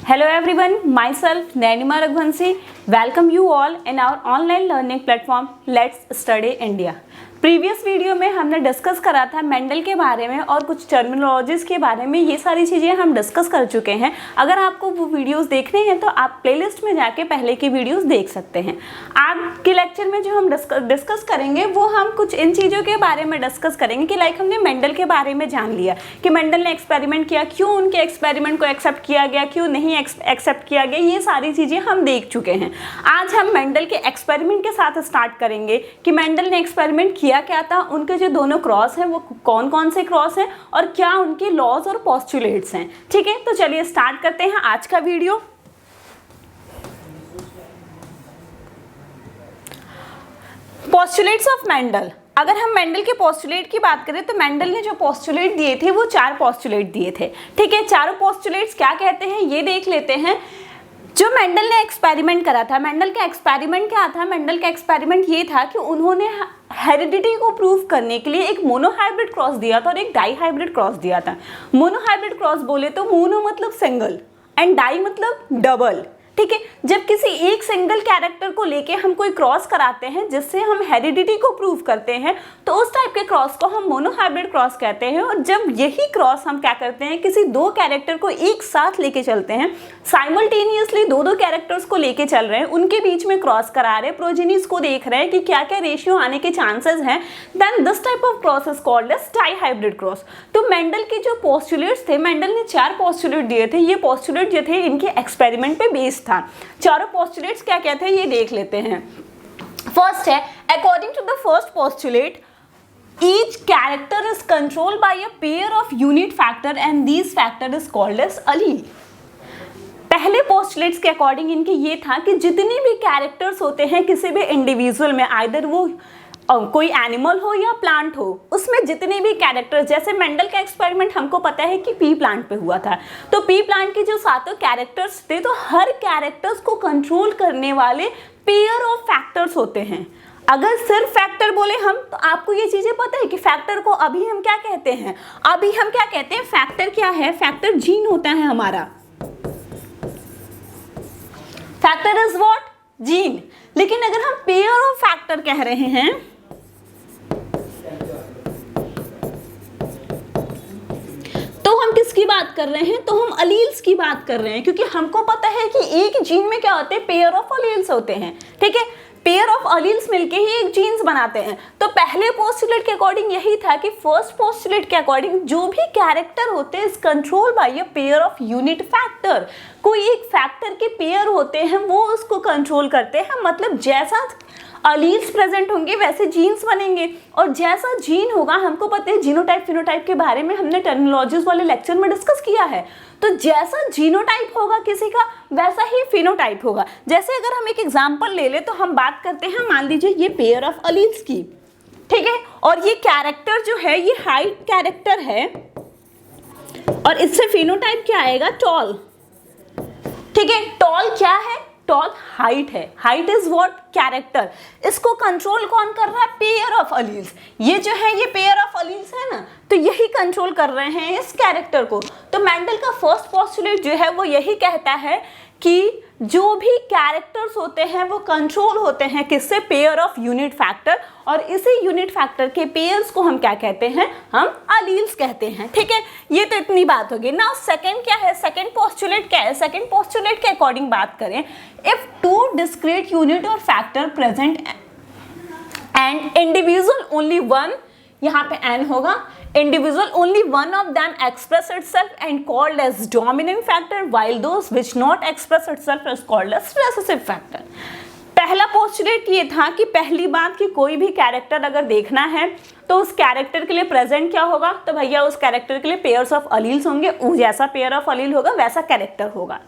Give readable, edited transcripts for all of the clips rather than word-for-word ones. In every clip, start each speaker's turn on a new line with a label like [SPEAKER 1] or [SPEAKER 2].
[SPEAKER 1] Hello everyone, myself Nainima Raghuvanshi. Welcome you all in our online learning platform Let's Study India. Previous video में हमने discuss करा था Mendel के बारे में और कुछ टर्मिनोलॉजीज के बारे में। ये सारी चीज़ें हम डिस्कस कर चुके हैं। अगर आपको वो वीडियोस देखने हैं तो आप प्लेलिस्ट में जाके पहले की वीडियोस देख सकते हैं। आज के लेक्चर में जो हम डिस्कस करेंगे वो हम कुछ इन चीज़ों के बारे में डिस्कस करेंगे कि लाइक हमने मेंडल के बारे में जान लिया कि मेंडल ने एक्सपेरिमेंट किया, क्यों उनके एक्सपेरिमेंट को एक्सेप्ट किया गया, क्यों नहीं एक्सेप्ट किया गया, ये सारी चीज़ें हम देख चुके हैं। आज हम मेंडल के एक्सपेरिमेंट के साथ स्टार्ट करेंगे कि मेंडल ने एक्सपेरिमेंट किया क्या था, उनके जो दोनों क्रॉस हैं वो कौन कौन से क्रॉस हैं और क्या उनके लॉज और पोस्टुलेट्स हैं। ठीक है, तो चलिए स्टार्ट करते हैं आज का वीडियो। Postulates of Mendel. अगर हम मेंडल के पोस्टुलेट की बात करें तो मेंडल ने जो पोस्टुलेट दिए थे वो 4 पोस्टुलेट दिए थे। ठीक है, चारों पोस्टुलेट्स क्या कहते हैं ये देख लेते हैं। जो मेंडल ने एक्सपेरिमेंट करा था, मेंडल का एक्सपेरिमेंट क्या था? मेंडल का एक्सपेरिमेंट ये था कि उन्होंने हेरिडिटी को प्रूव करने के लिए एक मोनोहाइब्रिड क्रॉस दिया था और एक डाई हाइब्रिड क्रॉस दिया था। मोनोहाइब्रिड क्रॉस बोले तो मोनो मतलब सिंगल एंड डाई मतलब डबल। ठीक है, जब किसी एक सिंगल कैरेक्टर को लेके हम कोई क्रॉस कराते हैं जिससे हम हेरिडिटी को प्रूव करते हैं तो उस टाइप के क्रॉस को हम मोनोहाइब्रिड क्रॉस कहते हैं। और जब यही क्रॉस हम क्या करते हैं, किसी दो कैरेक्टर को एक साथ लेके चलते हैं, साइमल्टेनियसली दो कैरेक्टर्स को लेके चल रहे हैं, उनके बीच में क्रॉस करा रहे हैं, प्रोजेनिस को देख रहे हैं कि क्या क्या रेशियो आने के चांसेस हैं, then this type of cross is called as dihybrid cross. तो मेंडल के जो पोस्टुलेट्स थे, मेंडल ने 4 पोस्टुलेट दिए थे। ये पोस्टुलेट जो थे इनके एक्सपेरिमेंट पे बेस्ड था। चारों पोस्टुलेट्स क्या कहते हैं ये देख लेते हैं। फर्स्ट है, according to the first postulate each character is controlled by a pair of unit factor and these factor is called as allele। पहले पोस्टुलेट्स के अकॉर्डिंग इनके ये था कि जितने भी कैरेक्टर्स होते हैं किसी भी इंडिविजुअल में, आइदर वो कोई एनिमल हो या प्लांट हो, उसमें जितने भी कैरेक्टर्स, जैसे मेंडल का एक्सपेरिमेंट हमको पता है कि पी प्लांट पे हुआ था, तो पी प्लांट के जो 7 कैरेक्टर्स थे तो हर कैरेक्टर्स को कंट्रोल करने वाले पेयर ऑफ फैक्टर्स होते हैं। अगर सिर्फ फैक्टर बोले हम तो आपको ये चीजें पता है कि फैक्टर को अभी हम क्या कहते हैं, अभी हम क्या कहते हैं, फैक्टर क्या है, फैक्टर जीन होता है हमारा। Factor is what, gene. लेकिन अगर हम पेयर ऑफ फैक्टर कह रहे हैं तो हम किसकी बात कर रहे हैं, तो हम अलील्स की बात कर रहे हैं, क्योंकि हमको पता है कि एक जीन में क्या होते हैं, पेयर ऑफ अलील्स होते हैं। ठीक है, पेयर ऑफ अलील्स मिलके ही एक जीन्स बनाते हैं। तो पहले पोस्टुलेट के अकॉर्डिंग यही था कि फर्स्ट पोस्टुलेट के अकॉर्डिंग जो भी कैरेक्टर होते हैं is control by a pair of unit factor. कोई एक फैक्टर के पेयर होते हैं वो उसको कंट्रोल करते हैं। मतलब जैसा अलील्स प्रेजेंट होंगे वैसे जीन्स बनेंगे और जैसा जीन होगा, हमको पता है जीनोटाइप फिनोटाइप के बारे में हमने टर्मिनोलॉजीज वाले लेक्चर में डिस्कस किया है। तो जैसा जीनोटाइप होगा किसी का वैसा ही फिनोटाइप होगा। जैसे अगर हम एक एग्जांपल ले ले तो हम बात करते हैं, मान लीजिए ये पेयर ऑफ अलील्स की, ठीक है, और ये कैरेक्टर जो है ये हाइट कैरेक्टर है और इससे फिनोटाइप क्या आएगा, टॉल। ठीक है, टॉल क्या है, टॉल हाइट है। Height is what, character. इसको कंट्रोल कौन कर रहा है, पेयर ऑफ अलील्स। ये जो है ये पेयर ऑफ अलील्स है ना, तो यही कंट्रोल कर रहे हैं इस कैरेक्टर को। तो मेंडल का फर्स्ट पोस्टुलेट जो है वो यही कहता है कि जो भी कैरेक्टर्स होते हैं वो कंट्रोल होते हैं किससे, पेयर ऑफ यूनिट फैक्टर, और इसी यूनिट फैक्टर के पेयर्स को हम क्या कहते हैं, हम अलील्स कहते हैं। ठीक है, ये तो इतनी बात होगी। नाउ सेकंड क्या है, सेकंड पोस्टुलेट क्या है? सेकंड पोस्टुलेट के अकॉर्डिंग बात करें, इफ 2 डिस्क्रीट यूनिट और factor present and individual only one, यहाँ पे एन होगा, individual only one of them express itself and called as dominant factor while those which not express itself is called as recessive factor। पहला postulate ये था कि पहली बात कि कोई भी कैरेक्टर अगर देखना है तो उस कैरेक्टर के लिए प्रेजेंट क्या होगा, तो भैया उस कैरेक्टर के लिए पेयर्स ऑफ अलील्स होंगे, जैसा पेयर ऑफ अलील होगा वैसा कैरेक्टर होगा।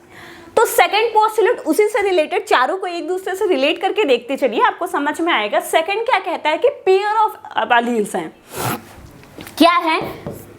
[SPEAKER 1] तो सेकंड पोस्टुलेट उसी से रिलेटेड, चारों को एक दूसरे से रिलेट करके देखते चलिए, आपको समझ में आएगा। सेकंड क्या कहता है कि पेयर ऑफ अलील्स हैं, क्या है,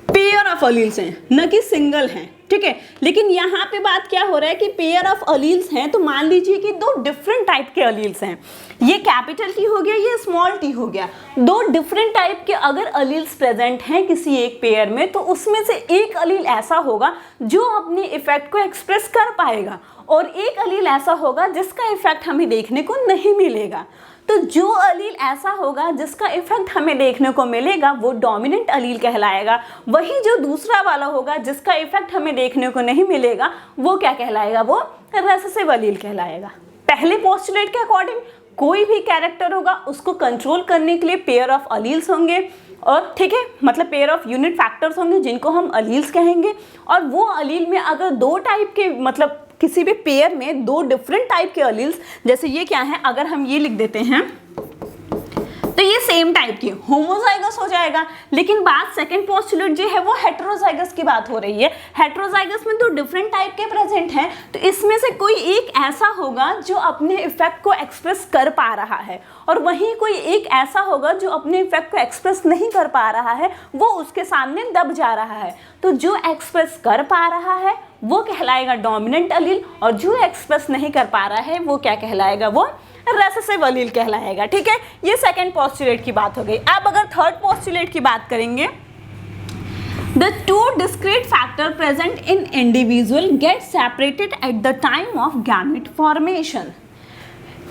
[SPEAKER 1] पेयर ऑफ अलील्स हैं, न कि सिंगल हैं। ठीक है। लेकिन यहाँ पे बात क्या हो रहा है कि पेयर ऑफ अलील्स हैं, तो मान लीजिए कि दो डिफरेंट टाइप के अलील्स हैं, ये कैपिटल टी हो गया, ये स्मॉल टी हो गया, दो डिफरेंट टाइप के अगर अलील्स प्रेजेंट हैं किसी एक पेयर में, तो उसमें से एक अलील ऐसा होगा जो अपने इफेक्ट को एक्सप्रेस कर पाएगा और एक अलील ऐसा होगा जिसका इफेक्ट हमें देखने को नहीं मिलेगा। तो जो अलील ऐसा होगा जिसका इफेक्ट हमें देखने को मिलेगा वो डोमिनेंट अलील कहलाएगा, वही जो दूसरा वाला होगा जिसका इफेक्ट हमें देखने को नहीं मिलेगा वो क्या कहलाएगा, वो रेसेसिव अलील कहलाएगा। पहले पोस्टुलेट के अकॉर्डिंग कोई भी कैरेक्टर होगा उसको कंट्रोल करने के लिए पेयर ऑफ अलील्स होंगे, और ठीक है, मतलब पेयर ऑफ यूनिट फैक्टर्स होंगे जिनको हम अलील्स कहेंगे। और वो अलील में अगर दो टाइप के, मतलब किसी भी पेयर में दो डिफरेंट टाइप के अलील्स, जैसे ये क्या है, अगर हम ये लिख देते हैं तो ये सेम टाइप की होमोजाइगस हो जाएगा। लेकिन बात सेकंड पोस्टुलेट जो है वो हेटेरोजाइगस की बात हो रही है। हेटेरोजाइगस में दो डिफरेंट टाइप के प्रेजेंट हैं, तो इसमें से कोई एक ऐसा होगा जो अपने इफेक्ट को एक्सप्रेस कर पा रहा है और वहीं कोई एक ऐसा होगा जो अपने इफेक्ट को एक्सप्रेस नहीं कर पा रहा है, वो उसके सामने दब जा रहा है। तो जो एक्सप्रेस कर पा रहा है वो कहलाएगा डोमिनेंट अलील, और जो एक्सप्रेस नहीं कर पा रहा है वो क्या कहलाएगा, वो रेसेसिव अलील कहलाएगा। ठीक है, ये सेकंड पोस्टुलेट की बात हो गई। अब अगर थर्ड पोस्टुलेट की बात करेंगे, the two discrete factor present in individual get separated at the time of gamete formation.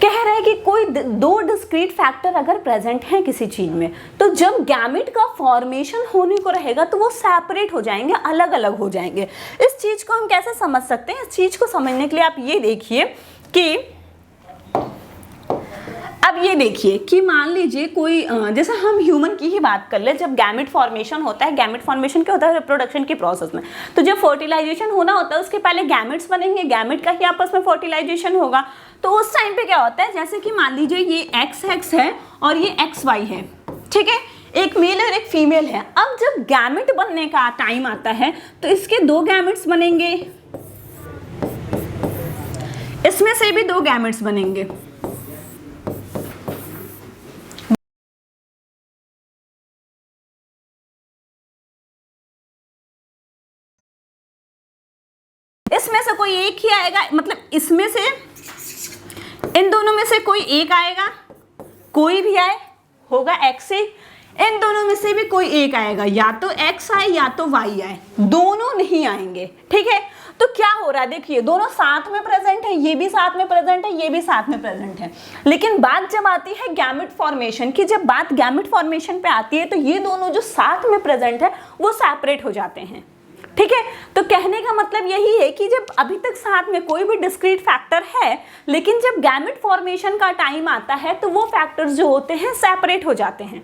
[SPEAKER 1] कह रहे हैं कि कोई दो डिस्क्रीट फैक्टर अगर प्रेजेंट हैं किसी चीज में, तो जब गैमेट का फॉर्मेशन होने को रहेगा तो वो सेपरेट हो जाएंगे, अलग अलग हो जाएंगे। इस चीज को हम कैसे समझ सकते हैं? इस चीज को समझने के लिए आप ये देखिए कि अब ये देखिए कि मान लीजिए कोई, जैसे हम ह्यूमन की ही बात कर ले, जब गैमेट फॉर्मेशन होता है, गैमेट फॉर्मेशन क्या होता है, रिप्रोडक्शन के प्रोसेस में, तो जब फर्टिलाइजेशन होना होता है उसके पहले गैमेट्स बनेंगे, गैमेट का ही आपस में फर्टिलाइजेशन होगा। तो उस टाइम पे क्या होता है, जैसे कि मान लीजिए ये XX है और ये XY है, ठीक है, एक मेल और एक फीमेल है। अब जब गैमेट बनने का टाइम आता है तो इसके दो गैमेट्स बनेंगे, इसमें से भी दो गैमेट्स बनेंगे, इसमें से कोई एक ही आएगा, मतलब इसमें से इन दोनों में से कोई एक आएगा, कोई भी आए होगा X से, इन दोनों में से भी कोई एक आएगा, या तो X आए या तो Y आए, दोनों नहीं आएंगे। ठीक है, तो क्या हो रहा है, देखिए दोनों साथ में प्रेजेंट है, ये भी साथ में प्रेजेंट है, ये भी साथ में प्रेजेंट है। लेकिन बात जब आती है गैमेट फॉर्मेशन की, जब बात गैमेट फॉर्मेशन पे आती है तो ये दोनों जो साथ में प्रेजेंट है वो सेपरेट हो जाते हैं। ठीक है, तो कहने का मतलब यही है कि जब अभी तक साथ में कोई भी डिस्क्रीट फैक्टर है, लेकिन जब गैमेट फॉर्मेशन का टाइम आता है तो वो फैक्टर्स जो होते हैं सेपरेट हो जाते हैं।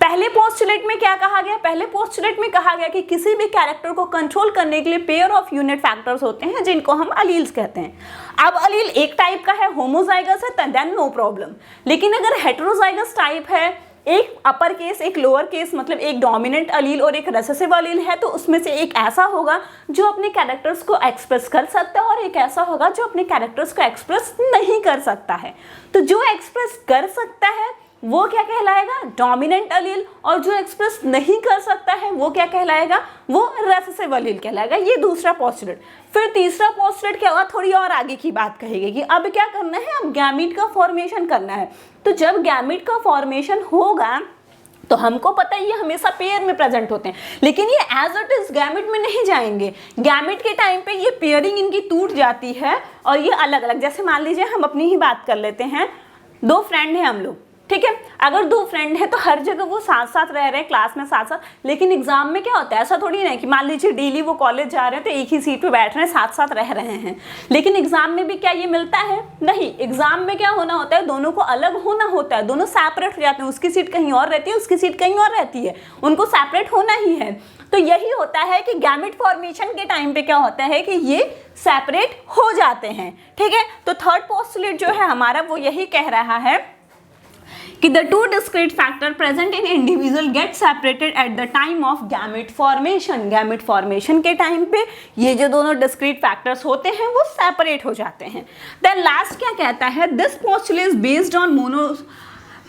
[SPEAKER 1] पहले पोस्टुलेट में क्या कहा गया, पहले पोस्टुलेट में कहा गया कि किसी भी कैरेक्टर को कंट्रोल करने के लिए पेयर ऑफ यूनिट फैक्टर्स होते हैं जिनको हम अलील्स कहते हैं। अब अलील एक टाइप का है, होमोजाइगस है, देन नो प्रॉब्लम। लेकिन अगर हेटेरोजाइगस टाइप है, एक अपर केस एक लोअर केस, मतलब एक डोमिनेंट अलील और एक रेसेसिव अलील है, तो उसमें से एक ऐसा होगा जो अपने कैरेक्टर्स को एक्सप्रेस कर सकता है और एक ऐसा होगा जो अपने कैरेक्टर्स को एक्सप्रेस नहीं कर सकता है। तो जो एक्सप्रेस कर सकता है वो क्या कहलाएगा, डोमिनेंट अलील, और जो एक्सप्रेस नहीं कर सकता है वो क्या कहलाएगा, वो रेसेसिव अलील कहलाएगा। ये दूसरा पोस्टुलेट। फिर तीसरा पोस्टुलेट क्या हुआ, थोड़ी और आगे की बात कहेगी कि अब क्या करना है, अब गैमीट का फॉर्मेशन करना है। तो जब गैमीट का फॉर्मेशन होगा तो हमको पता है ये हमेशा पेयर में प्रेजेंट होते हैं, लेकिन ये एज इट इज गैमेट में नहीं जाएंगे। गैमेट के टाइम पे ये पेयरिंग इनकी टूट जाती है और ये अलग अलग, जैसे मान लीजिए हम अपनी ही बात कर लेते हैं, दो फ्रेंड हैं हम लोग, ठीक है, अगर दो फ्रेंड है तो हर जगह वो साथ साथ रह रहे हैं, क्लास में साथ साथ, लेकिन एग्जाम में क्या होता है, ऐसा थोड़ी ना कि मान लीजिए डेली वो कॉलेज जा रहे हैं तो एक ही सीट पे बैठ रहे हैं, साथ साथ रह रहे हैं। लेकिन एग्जाम में भी क्या ये मिलता है, नहीं, एग्जाम में क्या होना होता है, दोनों को अलग होना होता है, दोनों सेपरेट हो जाते हैं, उसकी सीट कहीं और रहती है, उसकी सीट कहीं और रहती है, उनको सेपरेट होना ही है। तो यही होता है कि गैमेट फॉर्मेशन के टाइम पे क्या होता है कि ये सेपरेट हो जाते हैं। ठीक है, तो थर्ड पोस्टुलेट जो है हमारा वो यही कह रहा है कि the two discrete factor present in individual get separated at the time of gamete formation। gamete formation के टाइम पे ये जो दोनों discrete factors होते हैं वो separate हो जाते हैं। then last क्या कहता है, this postulate is based on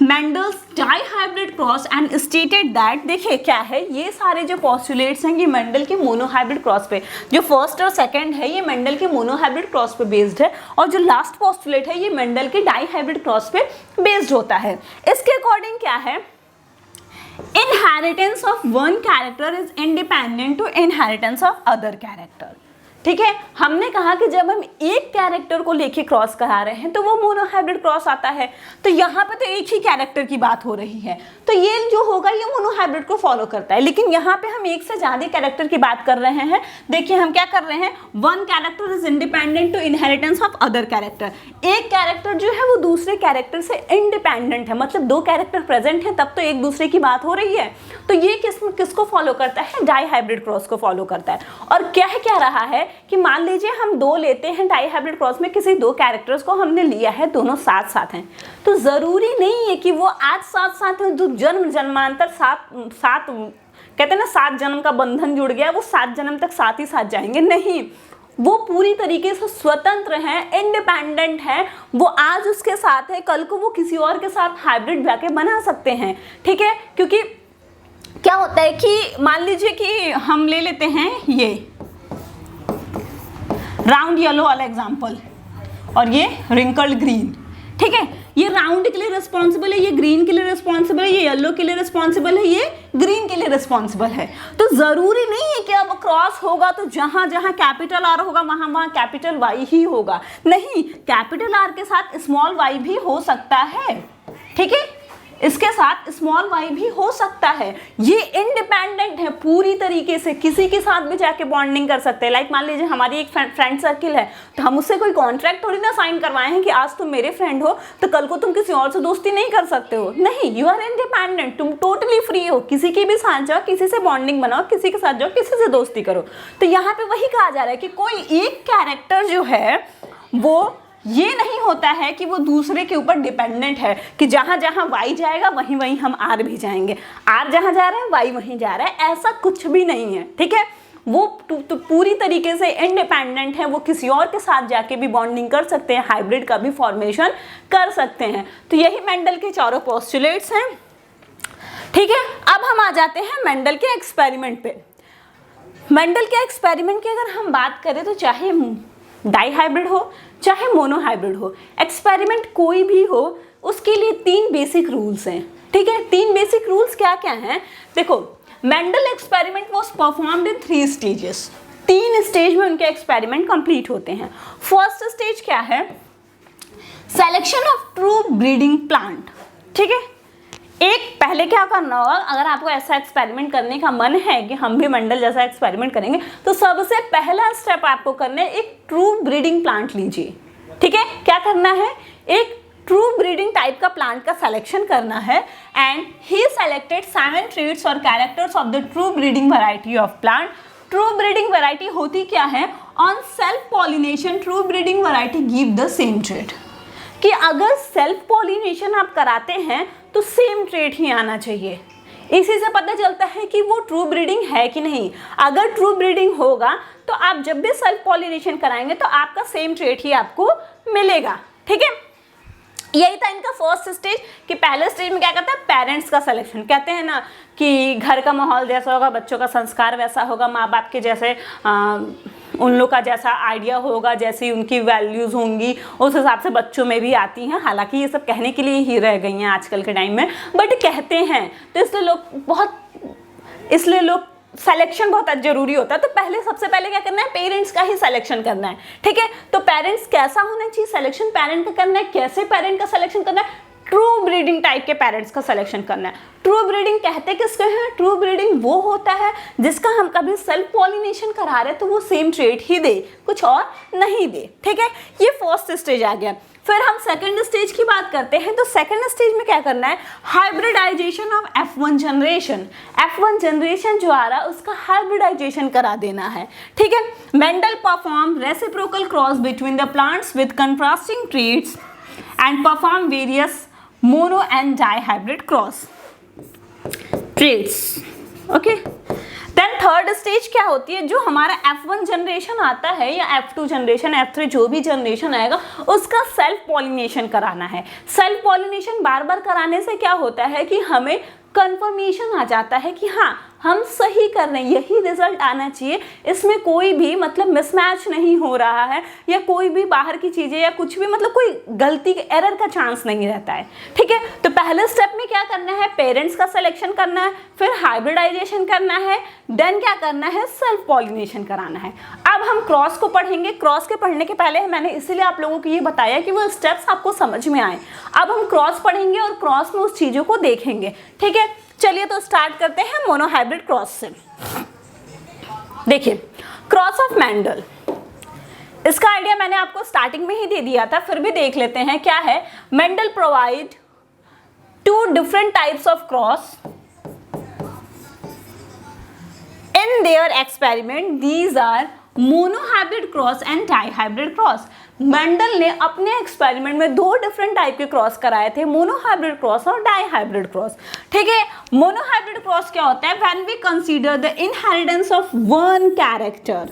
[SPEAKER 1] Mendel's dihybrid cross and stated that, देखिए क्या है, ये सारे जो पॉस्टुलेट्स हैं ये मेंडल के मोनोहाइब्रिड क्रॉस पे, जो फर्स्ट और सेकंड है ये मेंडल के मोनोहाइब्रिड क्रॉस पे बेस्ड है, और जो लास्ट पॉस्टुलेट है ये मेंडल के डाईहाइब्रिड क्रॉस पे बेस्ड होता है। इसके अकॉर्डिंग क्या है, inheritance of one character is independent to inheritance of other character. ठीक है, हमने कहा कि जब हम एक कैरेक्टर को लेके क्रॉस करा रहे हैं तो वो मोनोहाइब्रिड क्रॉस आता है, तो यहाँ पे तो एक ही कैरेक्टर की बात हो रही है, तो ये जो होगा ये मोनोहाइब्रिड को फॉलो करता है। लेकिन यहाँ पे हम एक से ज़्यादा कैरेक्टर की बात कर रहे हैं। देखिए हम क्या कर रहे हैं, one character is independent to inheritance of other character. एक कैरेक्टर जो है वो दूसरे कैरेक्टर से इंडिपेंडेंट है, मतलब दो कैरेक्टर प्रेजेंट है तब तो एक दूसरे की बात हो रही है, तो ये किसको फॉलो करता है, डाईहाइब्रिड क्रॉस को फॉलो करता है। और क्या रहा है कि मान लीजिए हम दो लेते हैं डाईहाइब्रिड क्रॉस में, किसी दो कैरेक्टर्स को हमने लिया है, दोनों साथ साथ हैं, तो जरूरी नहीं है कि वो आज साथ साथ हैं, जो जन्म जन्मांतर साथ कहते हैं ना 7 जन्म का बंधन जुड़ गया, वो 7 जन्म तक साथ ही साथ जाएंगे, नहीं, वो पूरी तरीके से स्वतंत्र हैं, इंडिपेंडेंट हैं, वो आज उसके साथ है, कल को वो किसी और के साथ हाइब्रिड जाके बना सकते हैं। ठीक है, क्योंकि क्या होता है कि मान लीजिए कि हम ले लेते हैं ये राउंड येलो वाला एग्जाम्पल और ये रिंकल्ड ग्रीन। ठीक है, ये राउंड के लिए रिस्पॉन्सिबल है, ये ग्रीन के लिए रिस्पॉन्सिबल है, ये येलो के लिए रिस्पॉन्सिबल है, ये ग्रीन के लिए रिस्पॉन्सिबल है। तो जरूरी नहीं है कि अब क्रॉस होगा तो जहां जहां कैपिटल आर होगा वहां वहां कैपिटल वाई ही होगा, नहीं, कैपिटल आर के साथ स्मॉल वाई भी हो सकता है। ठीक है, इसके साथ स्मॉल वाई भी हो सकता है, ये इंडिपेंडेंट है पूरी तरीके से, किसी के साथ भी जाके बॉन्डिंग कर सकते हैं। लाइक मान लीजिए हमारी एक फ्रेंड सर्किल है, तो हम उससे कोई कॉन्ट्रैक्ट थोड़ी ना साइन करवाए हैं कि आज तुम मेरे फ्रेंड हो तो कल को तुम किसी और से दोस्ती नहीं कर सकते हो, नहीं, यू आर इंडिपेंडेंट, तुम टोटली फ्री हो, किसी के भी साथ जाओ, किसी से बॉन्डिंग बनाओ, किसी के साथ जाओ, किसी से दोस्ती करो। तो यहाँ पे वही कहा जा रहा है कि कोई एक कैरेक्टर जो है वो ये नहीं होता है कि वो दूसरे के ऊपर डिपेंडेंट है, कि जहां जहां वाई जाएगा वहीं वहीं हम आर भी जाएंगे, आर जहां जा रहा है वाई वहीं जा रहा है, ऐसा कुछ भी नहीं है। ठीक है, वो तो पूरी तरीके से इंडिपेंडेंट है, वो किसी और के साथ जाके भी बॉन्डिंग कर सकते हैं, हाइब्रिड का भी फॉर्मेशन कर सकते हैं। तो यही मेंडल के चारों पोस्टुलेट्स हैं। ठीक है, अब हम आ जाते हैं मेंडल के एक्सपेरिमेंट पे। मेंडल के एक्सपेरिमेंट की अगर हम बात करें तो चाहे डाईहाइब्रिड हो चाहे मोनोहाइब्रिड हो, एक्सपेरिमेंट कोई भी हो, उसके लिए 3 बेसिक रूल्स हैं। ठीक है, 3 बेसिक रूल्स क्या क्या हैं, देखो, Mendel experiment was performed in 3 stages, 3 stage में उनके एक्सपेरिमेंट कंप्लीट होते हैं। फर्स्ट स्टेज क्या है, selection of true breeding plant. ठीक है, एक पहले क्या करना होगा, अगर आपको ऐसा एक्सपेरिमेंट करने का मन है कि हम भी मेंडल जैसा एक्सपेरिमेंट करेंगे, तो सबसे पहला स्टेप आपको करना है, एक ट्रू ब्रीडिंग प्लांट लीजिए। ठीक है, क्या करना है, एक ट्रू ब्रीडिंग टाइप का प्लांट का सिलेक्शन करना है, एंड ही सेलेक्टेड 7 ट्रेट्स और characters of the true breeding variety of plant. True breeding variety होती क्या है, on self pollination true breeding variety give the same trait, कि अगर सेल्फ पॉलिनेशन आप कराते हैं तो सेम ट्रेट ही आना चाहिए। इसी से पता चलता है कि वो ट्रू ब्रीडिंग है कि नहीं। अगर ट्रू ब्रीडिंग होगा तो आप जब भी सेल्फ पॉलिनेशन कराएंगे तो आपका सेम ट्रेट ही आपको मिलेगा। ठीक है, यही था इनका फर्स्ट स्टेज, कि पहले स्टेज में क्या कहता है, पेरेंट्स का सिलेक्शन। कहते हैं ना कि घर का माहौल जैसा होगा बच्चों का संस्कार वैसा होगा, माँ बाप के जैसे उन लोग का जैसा आइडिया होगा, जैसी उनकी वैल्यूज़ होंगी उस हिसाब से बच्चों में भी आती हैं। हालांकि ये सब कहने के लिए ही रह गई हैं आजकल के टाइम में, बट कहते हैं, तो इसलिए लोग सिलेक्शन बहुत जरूरी होता है। तो पहले सबसे पहले क्या करना है, पेरेंट्स का ही सिलेक्शन करना है। ठीक है, तो पेरेंट्स कैसा होना चाहिए, सिलेक्शन पेरेंट का करना है। कैसे पेरेंट का सिलेक्शन करना है, ट्रू ब्रीडिंग टाइप के पेरेंट्स का सिलेक्शन करना है। ट्रू ब्रीडिंग कहते किसको हैं, ट्रू ब्रीडिंग वो होता है जिसका हम कभी सेल्फ पॉलिनेशन करा रहे तो वो सेम ट्रेट ही दे, कुछ और नहीं दे। ठीक है, ये फर्स्ट स्टेज आ गया। फिर हम सेकंड स्टेज की बात करते हैं, तो सेकंड स्टेज में क्या करना है, hybridisation of F1 generation. F1 generation जो आ रहा है उसका हाइब्रिडाइजेशन करा देना है। ठीक है, Mendel perform reciprocal cross between the plants with contrasting traits and perform various mono and dihybrid cross traits. Okay, then third stage क्या होती है, जो हमारा F1 जनरेशन आता है या F2 जनरेशन, F3 जो भी जनरेशन आएगा उसका सेल्फ पॉलिनेशन कराना है। सेल्फ पॉलिनेशन बार बार कराने से क्या होता है कि हमें कंफर्मेशन आ जाता है कि हाँ हम सही कर रहे हैं, यही रिजल्ट आना चाहिए, इसमें कोई भी मतलब मिसमैच नहीं हो रहा है या कोई भी बाहर की चीज़ें या कुछ भी मतलब कोई गलती एरर का चांस नहीं रहता है। ठीक है, तो पहले स्टेप में क्या करना है, पेरेंट्स का सिलेक्शन करना है, फिर हाइब्रिडाइजेशन करना है, देन क्या करना है, सेल्फ पॉलिनेशन कराना है। अब हम क्रॉस को पढ़ेंगे। क्रॉस के पढ़ने के पहले मैंने इसीलिए आप लोगों को ये बताया कि वो स्टेप्स आपको समझ में आए। अब हम क्रॉस पढ़ेंगे और क्रॉस में उस चीज़ों को देखेंगे। ठीक है, चलिए तो स्टार्ट करते हैं मोनोहाइब्रिड क्रॉस से। देखिए, क्रॉस ऑफ मेंडल, इसका आइडिया मैंने आपको स्टार्टिंग में ही दे दिया था, फिर भी देख लेते हैं क्या है। Mendel provide 2 different types of cross in their experiment. These are monohybrid cross and dihybrid cross. Mendel ने अपने एक्सपेरिमेंट में 2 डिफरेंट टाइप के क्रॉस कराए थे, मोनोहाइब्रिड क्रॉस और डाइहाइब्रिड क्रॉस। ठीक है, मोनोहाइब्रिड क्रॉस क्या होता है, when we consider the inheritance of one character,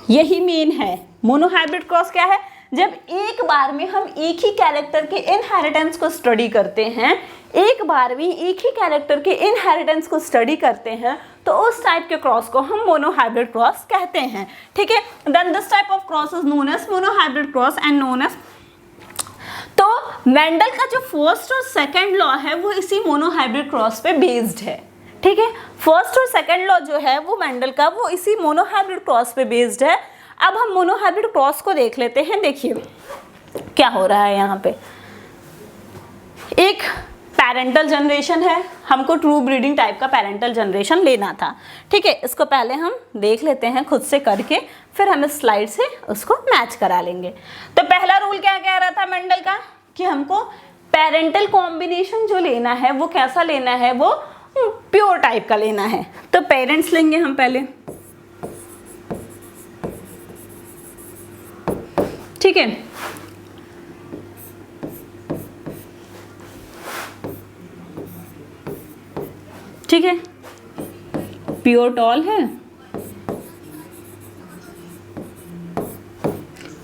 [SPEAKER 1] यही मेन है। मोनोहाइब्रिड क्रॉस क्या है, जब एक बार में हम एक ही कैरेक्टर के इनहेरिटेंस को स्टडी करते हैं, एक बार में एक ही कैरेक्टर के इनहेरिटेंस को स्टडी करते हैं, तो उस टाइप के क्रॉस को हम मोनोहाइब्रिड क्रॉस कहते हैं। ठीक है, then this type of cross is known as monohybrid cross and known as. तो मेंडल का जो फर्स्ट और सेकंड लॉ है वो इसी मोनोहाइब्रिड क्रॉस पे बेस्ड है। ठीक है, फर्स्ट और सेकंड लॉ जो है वो मेंडल का, वो इसी मोनोहाइब्रिड क्रॉस पे बेस्ड है। अब हम मोनोहाइब्रिड क्रॉस को देख लेते हैं। देखिए क्या हो रहा है यहाँ पे, एक पेरेंटल जनरेशन है, हमको ट्रू ब्रीडिंग टाइप का पेरेंटल जनरेशन लेना था। ठीक है, इसको पहले हम देख लेते हैं खुद से करके, फिर हम इस स्लाइड से उसको मैच करा लेंगे। तो पहला रूल क्या कह रहा था मेंडल का, कि हमको पेरेंटल कॉम्बिनेशन जो लेना है वो कैसा लेना है, वो प्योर टाइप का लेना है। तो पेरेंट्स लेंगे हम पहले। ठीक है, ठीक है, प्योर टॉल है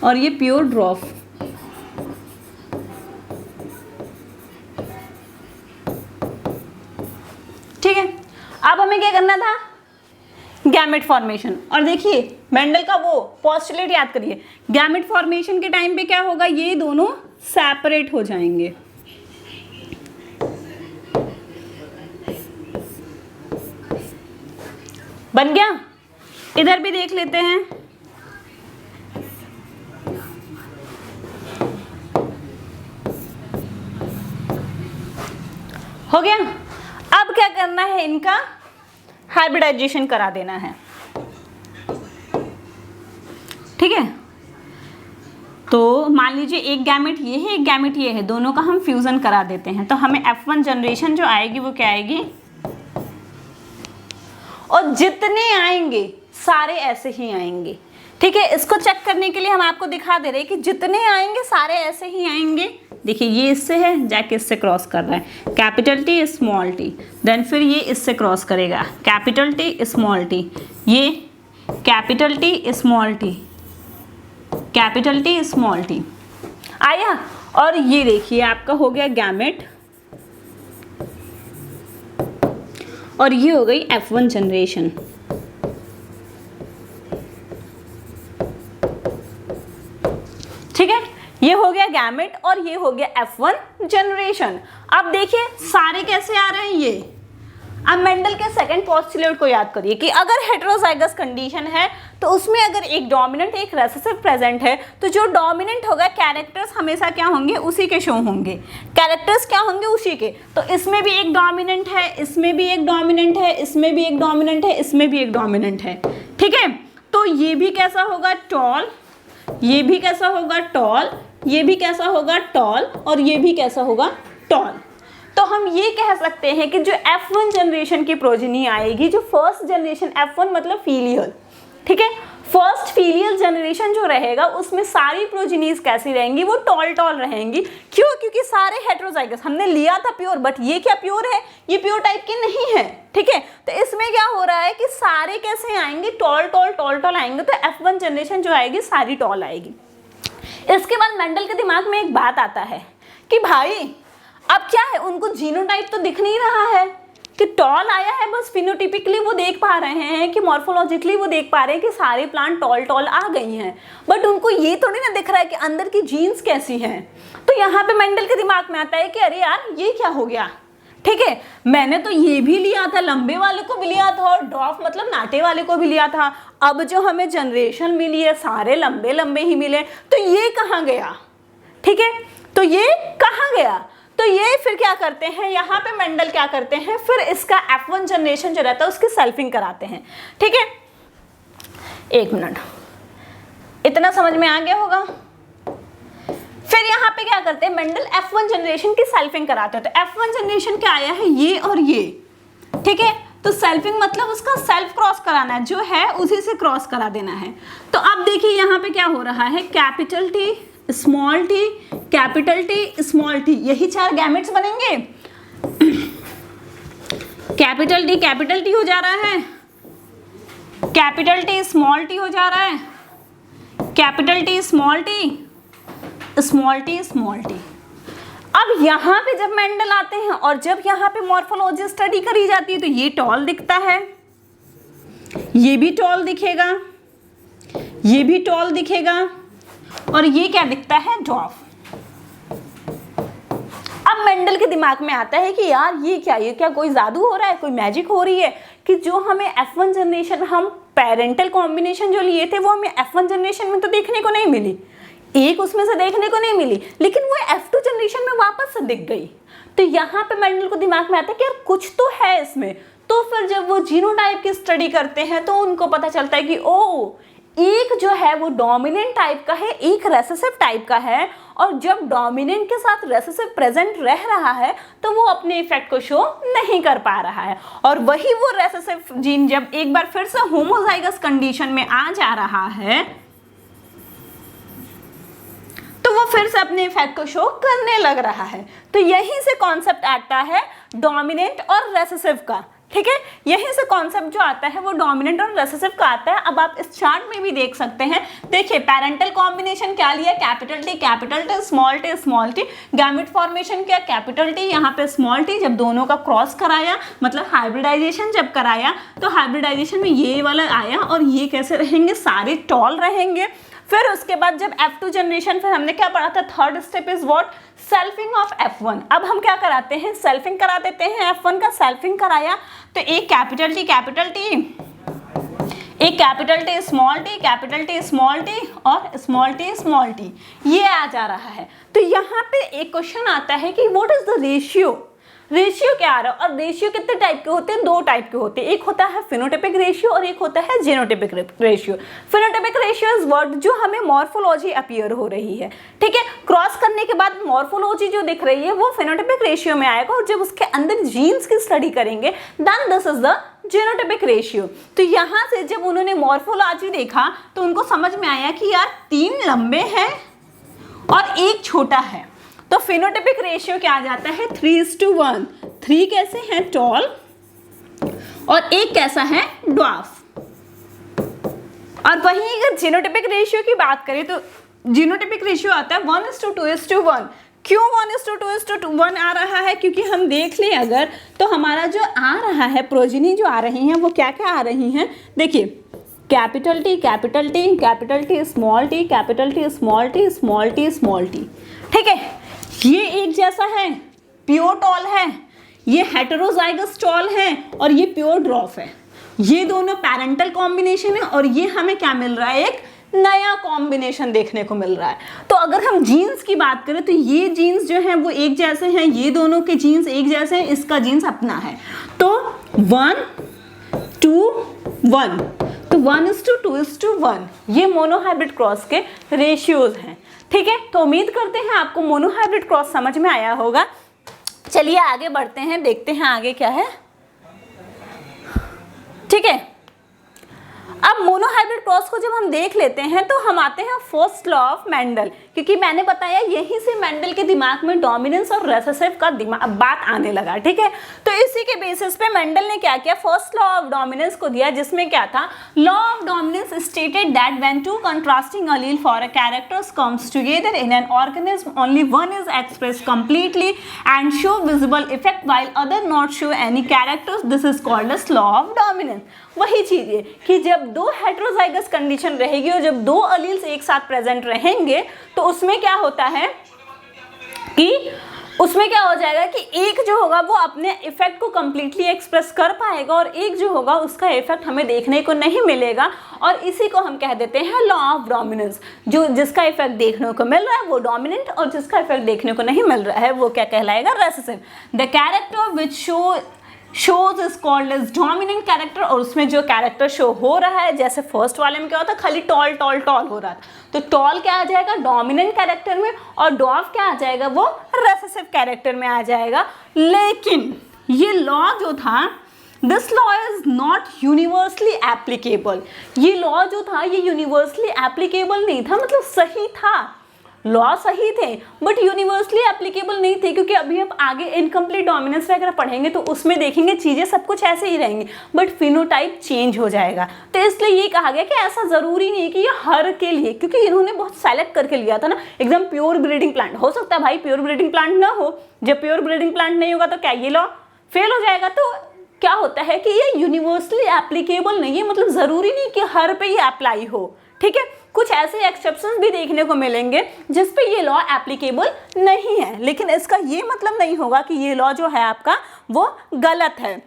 [SPEAKER 1] और ये प्योर ड्रॉफ। ठीक है, अब हमें क्या करना था, गैमेट फॉर्मेशन। और देखिए मेंडल का वो पोस्टुलेट याद करिए, गैमेट फॉर्मेशन के टाइम पे क्या होगा, ये दोनों सेपरेट हो जाएंगे। बन गया, इधर भी देख लेते हैं। हो गया, अब क्या करना है, इनका हाइब्रिडाइजेशन करा देना है। ठीक है, तो मान लीजिए एक गैमेट ये है, एक गैमेट ये है, दोनों का हम फ्यूजन करा देते हैं, तो हमें F1 जनरेशन जो आएगी वो क्या आएगी, और जितने आएंगे सारे ऐसे ही आएंगे। ठीक है, इसको चेक करने के लिए हम आपको दिखा दे रहे हैं कि जितने आएंगे सारे ऐसे ही आएंगे। देखिए ये इससे है, जाके इससे क्रॉस कर रहा है, capital T small T, then फिर ये इससे क्रॉस करेगा, कैपिटल टी स्मॉल टी, ये capital T small T, capital T small T आया। और ये देखिए आपका हो गया गैमेट, और ये हो गई F1 जनरेशन। ठीक है, ये हो गया गैमेट और ये हो गया F1 जनरेशन। अब देखिए सारे कैसे आ रहे हैं ये। अब मेंडल के सेकंड पोस्टुलेट को याद करिए कि अगर हेटेरोजाइगस कंडीशन है तो उसमें अगर एक डोमिनेंट एक रेसेसिव प्रेजेंट है, तो जो डोमिनेंट होगा कैरेक्टर्स हमेशा क्या होंगे, उसी के शो होंगे, कैरेक्टर्स क्या होंगे, उसी के। तो इसमें भी एक डोमिनेंट है, इसमें भी एक डोमिनेंट है, इसमें भी एक डोमिनेंट है, इसमें भी एक डोमिनेंट है। ठीक है, तो ये भी कैसा होगा, टॉल, ये भी कैसा होगा, टॉल, ये भी कैसा होगा, टॉल, और ये भी कैसा होगा, टॉल। तो हम ये कह सकते हैं कि जो F1 जनरेशन की प्रोजेनी आएगी, जो फर्स्ट जनरेशन F1 मतलब फीलियल, ठीक है, फर्स्ट फीलियल जनरेशन जो रहेगा उसमें सारी प्रोजेनीज कैसी रहेंगी, वो टॉल टॉल रहेंगी। क्यों? क्योंकि सारे हेटेरोजाइगस, हमने लिया था प्योर, बट ये क्या प्योर है, ये प्योर टाइप के नहीं है, ठीक है। तो इसमें क्या हो रहा है कि सारे कैसे आएंगे, टॉल टॉल टॉल टॉल आएंगे। तो F1 जनरेशन जो आएगी सारी टॉल आएगी। इसके बाद मेंडल के दिमाग में एक बात आता है कि भाई अब क्या है, उनको जीनोटाइप तो दिख नहीं रहा है कि टॉल आया है, बस फिनोटिपिकली वो देख पा रहे हैं कि मॉर्फोलॉजिकली वो देख पा रहे हैं कि सारे प्लांट टॉल टॉल आ गई हैं, बट उनको ये थोड़ी ना दिख रहा है कि अंदर की जीन्स कैसी हैं। तो यहाँ पे मेंडल के दिमाग में आता है कि अरे यार ये क्या हो गया, ठीक है, मैंने तो ये भी लिया था, लंबे वाले को भी लिया था और ड्वार्फ मतलब नाटे वाले को भी लिया था, अब जो हमें जनरेशन मिली है सारे लंबे लंबे ही मिले, तो ये कहाँ गया, ठीक है, तो ये कहाँ गया। तो ये फिर क्या करते हैं, यहाँ पे मेंडल क्या करते हैं, फिर इसका F1 जनरेशन जो रहता है उसकी सेल्फिंग कराते हैं, ठीक है। एक मिनट, इतना समझ में आ गया होगा। फिर यहाँ पे क्या करते हैं, मेंडल F1 जनरेशन की सेल्फिंग कराते हैं। तो F1 जनरेशन क्या आया है, ये और ये, ठीक है। तो सेल्फिंग मतलब उसका सेल्फ क्रॉस कराना है, जो है उसी से क्रॉस करा देना है। तो अब देखिए यहाँ पे क्या हो रहा है, capital T small t, capital T small t, यही 4 गैमेट्स बनेंगे। कैपिटल T हो जा रहा है, कैपिटल T स्मॉल t हो जा रहा है, capital T small t, small t small t। अब यहाँ पे जब मेंडल आते हैं और जब यहाँ पे मॉर्फोलॉजी स्टडी करी जाती है तो ये टॉल दिखता है, ये भी टॉल दिखेगा, ये भी टॉल दिखेगा, और ये क्या दिखता है, ड्वार्फ। अब मेंडल के दिमाग में आता है कि यार ये क्या कोई जादू हो रहा है, कोई मैजिक हो रही है कि जो हमें F1 जनरेशन, हम पेरेंटल कॉम्बिनेशन जो लिए थे वो हमें F1 जनरेशन में तो देखने को नहीं मिली, एक उसमें से देखने को नहीं मिली, लेकिन वो F2 जनरेशन में वापस से दिख गई। तो यहाँ पे मेंडल को दिमाग में आता है कि यार कुछ तो है इसमें। तो फिर जब वो जीनोटाइप की स्टडी करते हैं तो उनको पता चलता है कि ओ, एक जो है वो डोमिनेंट टाइप का है, एक रेसेसिव टाइप का है, और जब डोमिनेंट के साथ रेसेसिव प्रेजेंट रह रहा है तो वो अपने इफेक्ट को शो नहीं कर पा रहा है, और वही वो रेसेसिव जीन जब एक बार फिर से होमोजाइगस कंडीशन में आ जा रहा है तो वो फिर से अपने इफेक्ट को शो करने लग रहा है। तो यहीं से कॉन्सेप्ट आता है डोमिनेंट और रेसेसिव का, ठीक है, यहीं से कॉन्सेप्ट जो आता है वो डोमिनेंट और रेसेसिव का आता है। अब आप इस चार्ट में भी देख सकते हैं, देखिए पेरेंटल कॉम्बिनेशन क्या लिया, capital T small t, gamete formation क्या, कैपिटल T यहाँ पे स्मॉल t, जब दोनों का क्रॉस कराया मतलब हाइब्रिडाइजेशन जब कराया तो हाइब्रिडाइजेशन में ये वाला आया और ये कैसे रहेंगे, सारे टॉल रहेंगे। फिर उसके बाद जब F2 जनरेशन, फिर हमने क्या पढ़ा था, third step is what, selfing of F1। अब हम क्या कराते हैं, सेल्फिंग करा देते हैं, F1 का सेल्फिंग कराया तो एक कैपिटल T, एक capital T small t, capital T small t और स्मॉल t, ये आ जा रहा है। तो यहाँ पे एक क्वेश्चन आता है कि व्हाट इज द रेशियो क्या आ रहा है, और रेशियो कितने टाइप के होते हैं, 2 टाइप के होते हैं, एक होता है फिनोटाइपिक रेशियो और एक होता है genotypic ratio. Phenotypic ratio is what, जो हमें मॉर्फोलॉजी अपीयर हो रही है, ठीक है, क्रॉस करने के बाद मॉर्फोलॉजी जो दिख रही है वो फिनोटाइपिक रेशियो में आएगा, और जब उसके अंदर जीन्स की स्टडी करेंगे then this is the genotypic ratio. तो यहाँ से जब उन्होंने मॉर्फोलॉजी देखा तो उनको समझ में आया कि यार 3 लंबे हैं और 1 छोटा है, तो फिनोटाइपिक रेशियो क्या आ जाता है, 3:1। 3 कैसे हैं, टॉल, और 1 कैसा है, ड्वार्फ। और वहीं अगर जीनोटाइपिक रेशियो की बात करें तो जीनोटाइपिक रेशियो आता है 1:2:1। क्यों 1:2:1 आ रहा है, क्योंकि हम देख लें अगर तो हमारा जो आ रहा है प्रोजेनी जो आ रही हैं वो क्या क्या आ रही हैं, देखिए capital T small t, capital T small t, ठीक है, ये एक जैसा है, प्योर टॉल है, ये हेटेरोजाइगस टॉल है, और ये प्योर ड्वार्फ है। ये दोनों पेरेंटल कॉम्बिनेशन है और ये हमें क्या मिल रहा है, एक नया कॉम्बिनेशन देखने को मिल रहा है। तो अगर हम जीन्स की बात करें तो ये जीन्स जो हैं वो एक जैसे हैं, ये दोनों के जीन्स एक जैसे हैं, इसका जीन्स अपना है। तो 1:1, तो 1:2:1 ये मोनोहाइब्रिड क्रॉस के रेशियोज हैं, ठीक है। तो उम्मीद करते हैं आपको मोनोहाइब्रिड क्रॉस समझ में आया होगा। चलिए आगे बढ़ते हैं, देखते हैं आगे क्या है, ठीक है। अब मोनोहाइब्रिड क्रॉस को जब हम देख लेते हैं तो हम आते हैं फर्स्ट लॉ ऑफ मेंडल, क्योंकि मैंने बताया यहीं से मेंडल के दिमाग में डोमिनेंस और रेसेसिव का बात आने लगा, ठीक है। तो इसी के बेसिस पे मेंडल ने क्या किया, फर्स्ट लॉ ऑफ डोमिनेंस को दिया, जिसमें क्या था, law of dominance stated that when two contrasting allele for a characters comes together in an organism only one is expressed completely and show visible effect while other not show any characters, this is called as law of dominance. वही चीज है कि जब दो heterozygous condition रहेगी और जब दो अलील्स एक साथ प्रेजेंट रहेंगे तो उसमें क्या होता है कि उसमें क्या हो जाएगा कि एक जो होगा वो अपने इफेक्ट को कंप्लीटली एक्सप्रेस कर पाएगा और एक जो होगा उसका इफेक्ट हमें देखने को नहीं मिलेगा, और इसी को हम कह देते हैं लॉ ऑफ डोमिनेंस। जो जिसका इफेक्ट देखने को मिल रहा है वो डोमिनेंट और जिसका इफेक्ट देखने को नहीं मिल रहा है वो क्या कहलाएगा, recessive. The character which shows is called as dominant character, और उसमें जो कैरेक्टर शो हो रहा है, जैसे फर्स्ट वाले में क्या होता है, खाली टॉल टॉल टॉल हो रहा था, तो टॉल क्या आ जाएगा, डोमिनेंट कैरेक्टर में, और डॉर्फ क्या आ जाएगा, वो रेसेसिव कैरेक्टर में आ जाएगा। लेकिन ये लॉ जो था, this law is not universally applicable, ये लॉ जो था ये यूनिवर्सली एप्लीकेबल नहीं था, मतलब सही था, लॉ सही थे बट यूनिवर्सली एप्लीकेबल नहीं थे, क्योंकि अभी हम आगे इनकम्प्लीट डोमिनेंस वगैरह पढ़ेंगे तो उसमें देखेंगे चीज़ें सब कुछ ऐसे ही रहेंगी बट फिनोटाइप चेंज हो जाएगा। तो इसलिए ये कहा गया कि ऐसा ज़रूरी नहीं है कि ये हर के लिए, क्योंकि इन्होंने बहुत सेलेक्ट करके लिया था ना, एकदम प्योर ब्रीडिंग प्लांट। हो सकता है भाई प्योर ब्रीडिंग प्लांट ना हो, जब प्योर ब्रीडिंग प्लांट नहीं होगा तो क्या ये लॉ फेल हो जाएगा। तो क्या होता है कि ये यूनिवर्सली एप्लीकेबल नहीं है, मतलब ज़रूरी नहीं कि हर पे ये अप्लाई हो, ठीक है। कुछ ऐसे एक्सेप्शंस भी देखने को मिलेंगे जिस पे ये लॉ एप्लीकेबल नहीं है, लेकिन इसका ये मतलब नहीं होगा कि ये लॉ जो है आपका वो गलत है।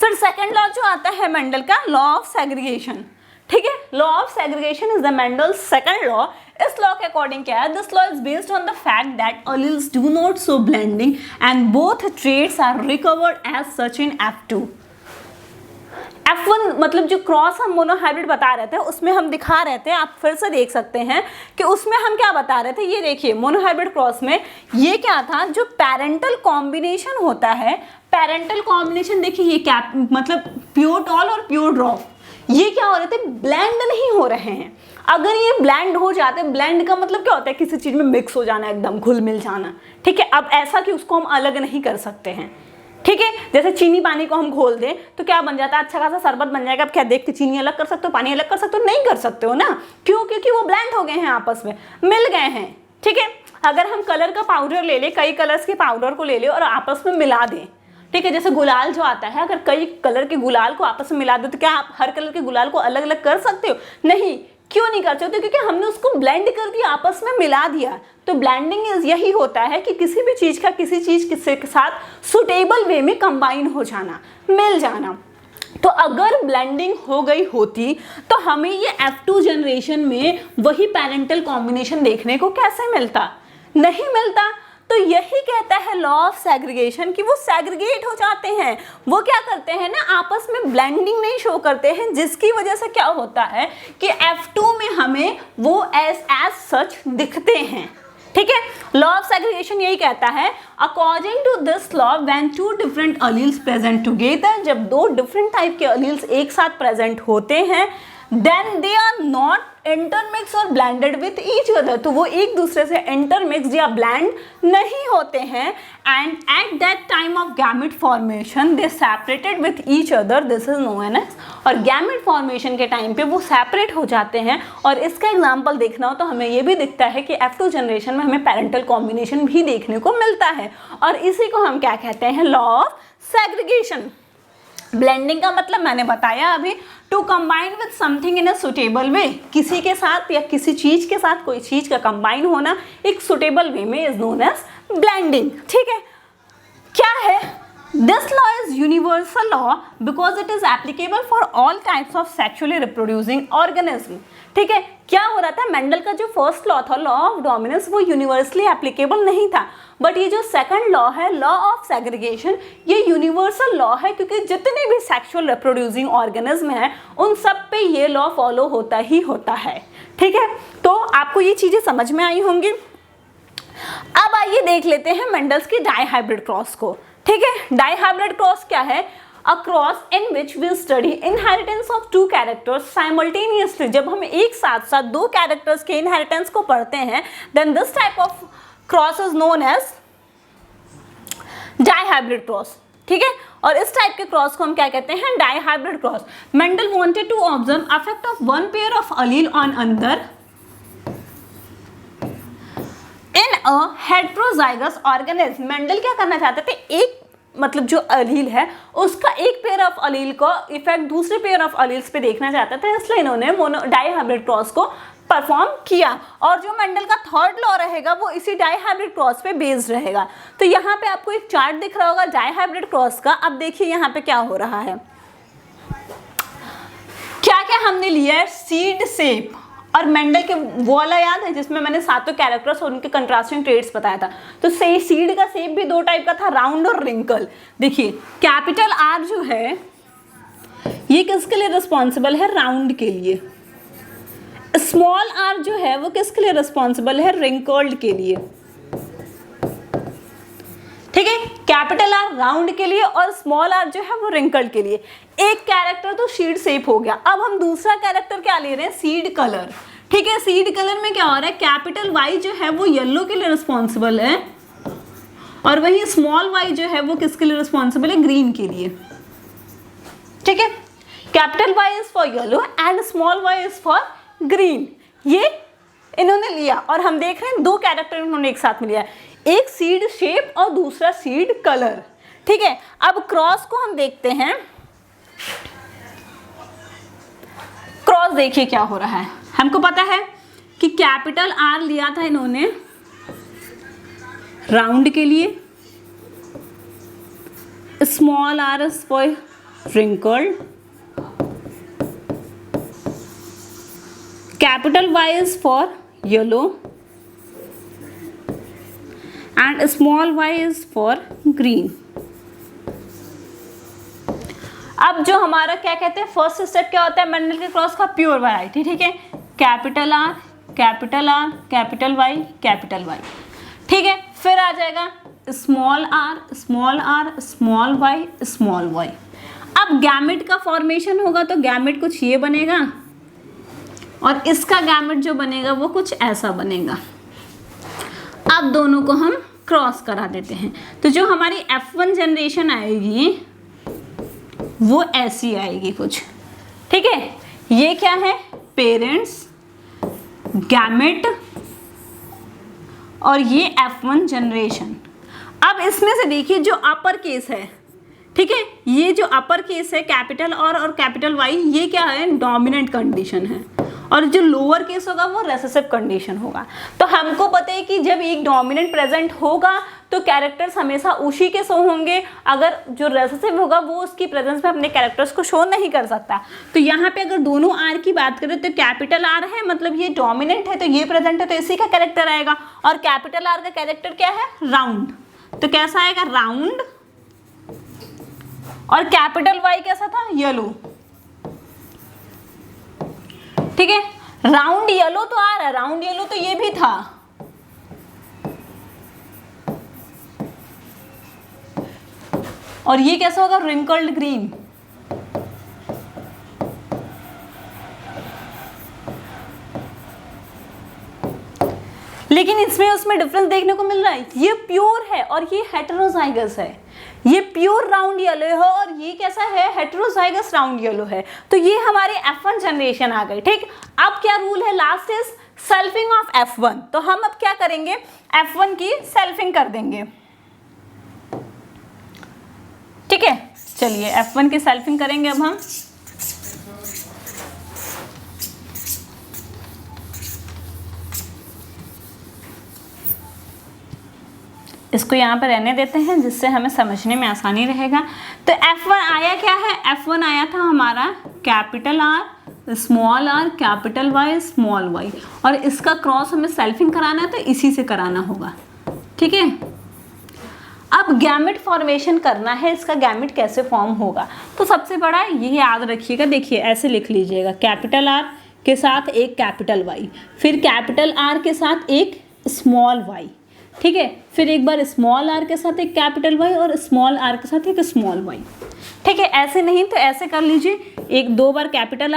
[SPEAKER 1] फिर सेकंड लॉ जो आता है मेंडल का, लॉ ऑफ सेग्रीगेशन, ठीक है। Law of segregation is the Mendel's second law. इस लॉ के अकॉर्डिंग क्या है, this law is based on the fact that alleles do not show blending and both traits are recovered as such in F2। F1 मतलब जो cross हम monohybrid बता रहे थे उसमें हम दिखा रहे थे, आप फिर से देख सकते हैं कि उसमें हम क्या बता रहे थे, ये देखिए मोनोहाइब्रिड क्रॉस में ये क्या था, जो पेरेंटल कॉम्बिनेशन होता है, पेरेंटल कॉम्बिनेशन देखिए ये क्या मतलब प्योर टॉल और प्योर ड्रॉप, ये क्या हो रहे थे, ब्लेंड नहीं हो रहे हैं। अगर ये ब्लेंड हो जाते, ब्लेंड का मतलब क्या होता है, किसी चीज़ में मिक्स हो जाना, एकदम घुल मिल जाना, ठीक है। अब ऐसा कि उसको हम अलग नहीं कर सकते हैं, ठीक है। जैसे चीनी पानी को हम घोल दें तो क्या बन जाता है, अच्छा खासा शरबत बन जाएगा। अब क्या देख के चीनी अलग कर सकते हो, पानी अलग कर सकते हो, नहीं कर सकते हो ना, क्यों, क्योंकि वो ब्लेंड हो गए हैं, आपस में मिल गए हैं, ठीक है। अगर हम कलर का पाउडर ले लें, कई कलर्स के पाउडर को ले लें और आपस में मिला दें, ठीक है, जैसे गुलाल जो आता है, अगर कई कलर के गुलाल को आपस में मिला दो तो क्या आप हर कलर के गुलाल को अलग अलग कर सकते हो, नहीं, क्यों नहीं कर सकते, क्योंकि हमने उसको ब्लेंड कर दिया, आपस में मिला दिया। तो ब्लेंडिंग यही होता है कि किसी भी चीज़ का किसी चीज़ के साथ सुटेबल वे में कंबाइन हो जाना, मिल जाना। तो अगर ब्लेंडिंग हो गई होती तो हमें ये F2 जनरेशन में वही पेरेंटल कॉम्बिनेशन देखने को कैसे मिलता, नहीं मिलता। तो यही कहता है लॉ ऑफ सेग्रीगेशन कि वो सेग्रीगेट हो जाते हैं, वो क्या करते हैं ना, आपस में ब्लेंडिंग नहीं शो करते हैं, जिसकी वजह से क्या होता है कि F2 में हमें वो एज सच दिखते हैं, ठीक है। लॉ ऑफ सेग्रीगेशन यही कहता है, according to this law when two different alleles present together, जब दो डिफरेंट टाइप के अलील्स एक साथ प्रेजेंट होते हैं, then they are not intermix और ब्लेंडेड विथ ईच अदर, तो वो एक दूसरे से इंटरमिक्स या ब्लेंड नहीं होते हैं। And at that time of gamete formation they separated with each other, this is known as, और गैमेट फॉर्मेशन के टाइम पे वो सेपरेट हो जाते हैं। और इसका एग्जांपल देखना हो तो हमें ये भी दिखता है कि F2 जनरेशन में हमें पेरेंटल कॉम्बिनेशन भी देखने को मिलता है, और इसी को हम क्या कहते हैं, लॉ ऑफ सेग्रीगेशन। ब्लेंडिंग का मतलब मैंने बताया अभी, to combine with something in a suitable way, किसी के साथ या किसी चीज़ के साथ कोई चीज़ का कंबाइन होना एक सुटेबल वे में इज नोन एज ब्लेंडिंग, ठीक है। क्या है, this law is universal law because it is applicable for all types of sexually reproducing organism, ठीक है। क्या हो रहा था, मेंडल का जो फर्स्ट लॉ था, लॉ ऑफ डोमिनेंस, वो यूनिवर्सली एप्लीकेबल नहीं था, बट ये जो सेकंड लॉ है, लॉ ऑफ सेग्रीगेशन, ये यूनिवर्सल लॉ है, क्योंकि जितने भी सेक्सुअल रिप्रोड्यूसिंग ऑर्गेनिज्म हैं उन सब पे ये लॉ फॉलो होता ही होता है, ठीक है। तो आपको ये चीज़ें समझ में आई होंगी। अब आइए देख लेते हैं मेंडल्स की डाई हाइब्रिड क्रॉस को, ठीक है। डाई हाइब्रिड क्रॉस क्या है, a cross in which we study inheritance of two characters simultaneously. जब हम एक साथ साथ दो कैरेक्टर्स के इनहेरिटेंस को पढ़ते हैं, then this type of cross is known as dihybrid cross. ठीक है, और इस टाइप के क्रॉस को हम क्या कहते हैं? Dihybrid cross. Mendel wanted to observe affect of one pair of allele on another in a heterozygous organism. Mendel क्या करना चाहते थे? एक मतलब जो अलील है उसका एक पेयर ऑफ अलील को इफेक्ट दूसरे पेयर ऑफ अलील्स पे देखना चाहता था, इसलिए इन्होंने डाइहाइब्रिड क्रॉस को परफॉर्म किया. और जो मेंडल का थर्ड लॉ रहेगा वो इसी डाइहाइब्रिड क्रॉस पे बेस्ड रहेगा. तो यहाँ पे आपको एक चार्ट दिख रहा होगा डाइहाइब्रिड क्रॉस का. अब देखिए यहाँ पे क्या हो रहा है, क्या क्या हमने लिया है? सीड शेप, और मेंडल के वो वाला याद है जिसमें मैंने सातों कैरेक्टर्स और उनके कंट्रास्टिंग ट्रेड्स बताया था. तो सीड का शेप भी दो टाइप का था, राउंड और रिंकल. देखिए कैपिटल आर जो है ये किसके लिए रिस्पॉन्सिबल है? राउंड के लिए. स्मॉल आर जो है वो किसके लिए रिस्पॉन्सिबल है? रिंकल्ड के लिए. ठीक है, कैपिटल आर राउंड के लिए और स्मॉल आर जो है वो रिंकल्ड के लिए. एक कैरेक्टर तो सीड शेप हो गया. अब हम दूसरा कैरेक्टर क्या ले रहे हैं? Seed colour. ठीक है, सीड कलर में क्या हो रहा है? कैपिटल वाई जो है वो येलो के लिए रिस्पॉन्सिबल है और वही स्मॉल वाई जो है वो किसके लिए रिस्पॉन्सिबल है? ग्रीन के लिए. ठीक है, capital Y is for yellow and small Y is for green. ये इन्होंने लिया और हम देख रहे हैं दो कैरेक्टर इन्होंने एक साथ में लिया, एक सीड शेप और दूसरा सीड कलर. ठीक है, अब क्रॉस को हम देखते हैं. क्रॉस देखिए क्या हो रहा है. हमको पता है कि कैपिटल आर लिया था इन्होंने राउंड के लिए, small R is for wrinkled, capital Y is for yellow and small y is for green. अब जो हमारा क्या कहते हैं फर्स्ट स्टेप क्या होता है मेंडल के क्रॉस का? Pure variety. ठीक है, capital R capital R capital Y capital Y. ठीक है, फिर आ जाएगा small R small R small Y small Y. अब गैमेट का फॉर्मेशन होगा तो गैमेट कुछ ये बनेगा और इसका गैमेट जो बनेगा वो कुछ ऐसा बनेगा. अब दोनों को हम क्रॉस करा देते हैं तो जो हमारी F1 जनरेशन आएगी वो ऐसी आएगी कुछ. ठीक है, ये क्या है? पेरेंट्स, गैमेट और ये F1 जनरेशन. अब इसमें से देखिए जो अपर केस है, ठीक है, ये जो अपर केस है कैपिटल और कैपिटल वाई, ये क्या है? डोमिनेंट कंडीशन है और जो लोअर केस होगा वो रेसेसिव कंडीशन होगा. तो हमको पता है कि जब एक डोमिनेंट प्रेजेंट होगा तो कैरेक्टर्स हमेशा उसी के शो होंगे, अगर जो रेसेसिव होगा वो उसकी प्रेजेंस में अपने कैरेक्टर्स को शो नहीं कर सकता. तो यहाँ पे अगर दोनों आर की बात करें तो कैपिटल आर है मतलब ये डोमिनेंट है तो ये प्रेजेंट है तो इसी का कैरेक्टर आएगा. और कैपिटल आर का कैरेक्टर क्या है? राउंड. तो कैसा आएगा? राउंड. और कैपिटल वाई कैसा था? येलो. ठीक है, राउंड येलो तो आ रहा है, राउंड येलो तो ये भी था. और ये कैसा होगा? Wrinkled green. लेकिन इसमें उसमें डिफरेंस देखने को मिल रहा है. ये प्योर है और ये हेटेरोजाइगस है. ये प्योर राउंड येलो है और ये कैसा है? हेटेरोजाइगस राउंड येलो है. तो ये हमारी F1 जनरेशन आ गई. ठीक, अब क्या रूल है? Last is selfing of F1. तो हम अब क्या करेंगे? F1 की सेल्फिंग कर देंगे. ठीक है, चलिए F1 की सेल्फिंग करेंगे अब हम. इसको यहाँ पर रहने देते हैं जिससे हमें समझने में आसानी रहेगा. तो F1 आया क्या है? F1 आया था हमारा capital R small R capital Y small Y और इसका क्रॉस हमें सेल्फिंग कराना है तो इसी से कराना होगा. ठीक है, अब गैमेट फॉर्मेशन करना है. इसका गैमेट कैसे फॉर्म होगा? तो सबसे बड़ा ये याद रखिएगा. देखिए ऐसे लिख लीजिएगा, कैपिटल आर के साथ एक कैपिटल वाई, फिर कैपिटल आर के साथ एक स्मॉल वाई, ठीक है। फिर एक बार स्मॉल आर के साथ एक कैपिटल वाई और स्मॉल आर के साथ एक स्मॉल वाई, ठीक है। ऐसे नहीं तो ऐसे कर लीजिए, एक 2 बार कैपिटल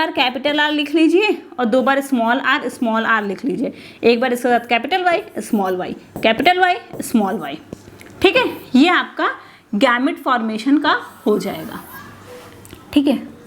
[SPEAKER 1] आर लिख लीजिए और 2 बार स्मॉल आर लिख लीजिए। एक बार इसके साथ capital Y small Y, capital Y small Y, ठीक है। ये आपका गैमेट फॉर्मेशन का हो जाएगा, ठीक है।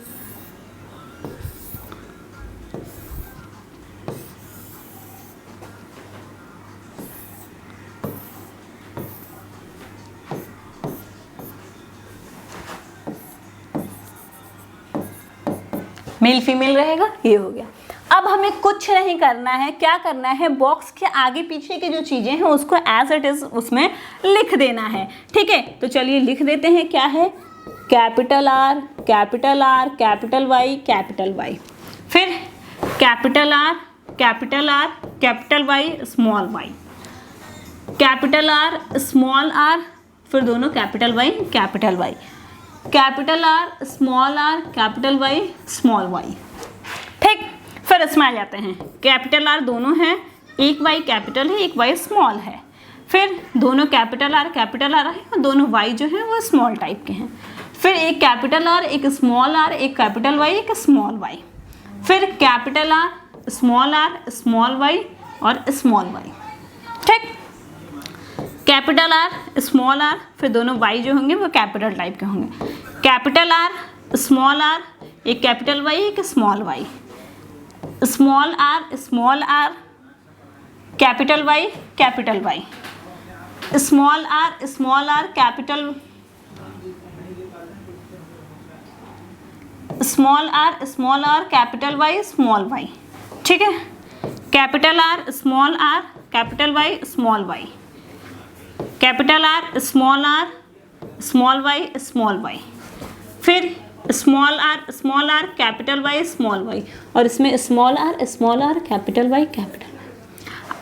[SPEAKER 1] मेल फीमेल रहेगा, ये हो गया। अब हमें कुछ नहीं करना है, क्या करना है, बॉक्स के आगे पीछे की जो चीज़ें हैं उसको एज इट इज़ उसमें लिख देना है, ठीक है। तो चलिए लिख देते हैं, क्या है, कैपिटल आर कैपिटल वाई, फिर capital R capital Y small Y, capital R small R, फिर दोनों capital Y, capital R capital Y small Y, ठीक। फिर इसमें आ जाते हैं, कैपिटल आर दोनों हैं, एक वाई कैपिटल है एक वाई स्मॉल है, फिर दोनों कैपिटल आर है और दोनों वाई जो है वो स्मॉल टाइप के हैं, फिर एक कैपिटल आर एक स्मॉल एक कैपिटल वाई एक स्मॉल वाई, फिर कैपिटल आर स्मॉल वाई और स्मॉल वाई, ठीक। कैपिटल आर स्मॉल आर, फिर दोनों वाई जो होंगे वो कैपिटल टाइप के होंगे, कैपिटल आर एक कैपिटल वाई एक small Y, small R capital Y small R capital Y small Y, ठीक है। Capital R capital Y small Y, capital R small Y, फिर small R capital Y small Y, और इसमें small R capital Y.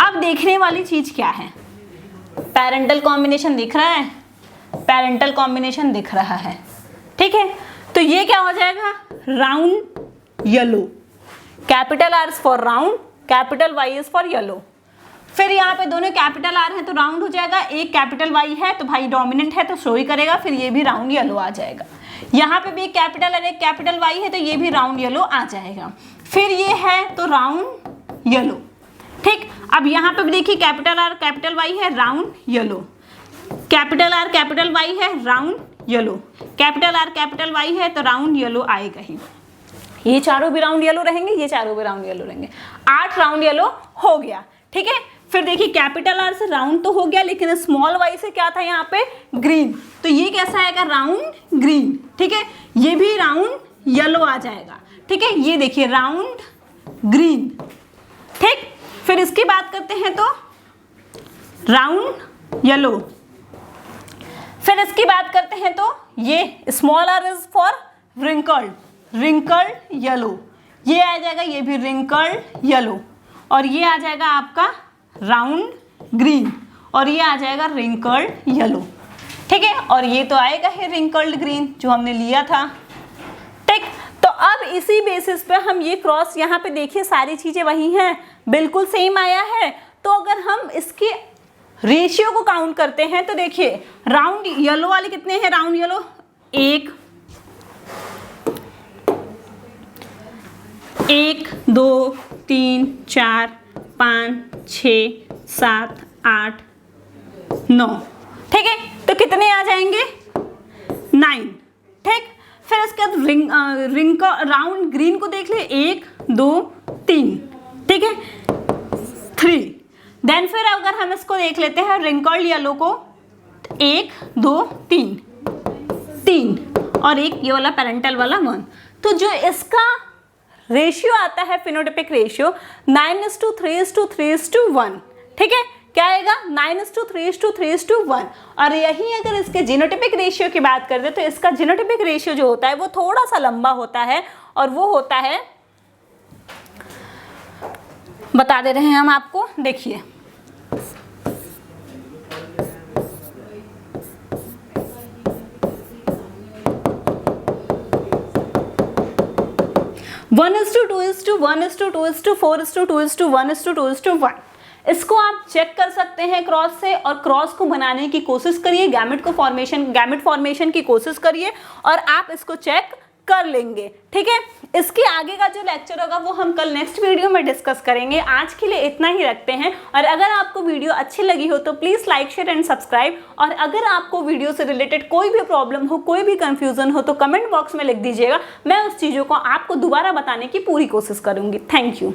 [SPEAKER 1] अब देखने वाली चीज़ क्या है, पैरेंटल कॉम्बिनेशन दिख रहा है, ठीक है। तो ये क्या हो जाएगा, round yellow, capital R is for round, capital Y is for yellow. फिर यहाँ पे दोनों कैपिटल आर है तो राउंड हो जाएगा, एक कैपिटल वाई है तो भाई डोमिनेंट है तो शो ही करेगा, फिर ये भी राउंड येलो आ जाएगा। यहाँ पे भी एक कैपिटल आर एक कैपिटल वाई है तो ये भी राउंड येलो आ जाएगा, फिर ये है तो राउंड येलो, ठीक। अब यहाँ पे भी देखिए कैपिटल आर कैपिटल वाई है round yellow, capital R capital Y है round yellow, capital R capital Y है तो राउंड येलो आएगा ही। ये चारों भी राउंड येलो रहेंगे, ये चारों भी राउंड येलो रहेंगे, 8 राउंड येलो हो गया, ठीक है। फिर देखिए कैपिटल आर से राउंड तो हो गया, लेकिन स्मॉल वाई से क्या था यहाँ पे, ग्रीन, तो ये कैसा आएगा, राउंड ग्रीन, ठीक है। ये भी राउंड येलो आ जाएगा, ठीक है। ये देखिए राउंड ग्रीन, ठीक। फिर इसकी बात करते हैं तो राउंड येलो, फिर इसकी बात करते हैं तो ये small R is for wrinkled yellow, ये आ जाएगा, ये भी रिंकल्ड येलो, और ये आ जाएगा आपका राउंड ग्रीन, और ये आ जाएगा रिंकल्ड येलो, ठीक है। और ये तो आएगा ही रिंकल्ड ग्रीन जो हमने लिया था, ठीक। तो अब इसी बेसिस पे हम ये क्रॉस, यहाँ पे देखिए सारी चीजें वही हैं, बिल्कुल सेम आया है। तो अगर हम इसके रेशियो को काउंट करते हैं तो देखिए राउंड येलो वाले कितने हैं, राउंड येलो 1 2 3 4 5 6 7 8 9, ठीक है। तो कितने आ जाएंगे, 9, ठीक। फिर इसके बाद रिंग का राउंड ग्रीन को देख ले, 1 2 3, ठीक है, 3। देन फिर अगर हम इसको देख लेते हैं रिंकल्ड येलो को, 1 2 3 और एक ये वाला पेरेंटल वाला 1। तो जो इसका रेशियो आता है फिनोटाइपिक रेशियो 9:3:3:1, ठीक है। क्या आएगा, 9:3:3:1। और यही अगर इसके जीनोटाइपिक रेशियो की बात करते तो इसका जीनोटाइपिक रेशियो जो होता है वो थोड़ा सा लंबा होता है, और वो होता है, बता दे रहे हैं हम आपको, देखिए 1:2:1:2:4:2:1:2:1, इसको आप चेक कर सकते हैं क्रॉस से, और क्रॉस को बनाने की कोशिश करिए, गैमेट फॉर्मेशन की कोशिश करिए और आप इसको चेक कर लेंगे। ठीक है, इसके आगे का जो लेक्चर होगा वो हम कल नेक्स्ट वीडियो में डिस्कस करेंगे। आज के लिए इतना ही रखते हैं, और अगर आपको वीडियो अच्छी लगी हो तो please like, share and subscribe. और अगर आपको वीडियो से रिलेटेड कोई भी प्रॉब्लम हो, कोई भी कंफ्यूजन हो तो कमेंट बॉक्स में लिख दीजिएगा, मैं उस चीज़ों को आपको दोबारा बताने की पूरी कोशिश करूँगी। Thank you.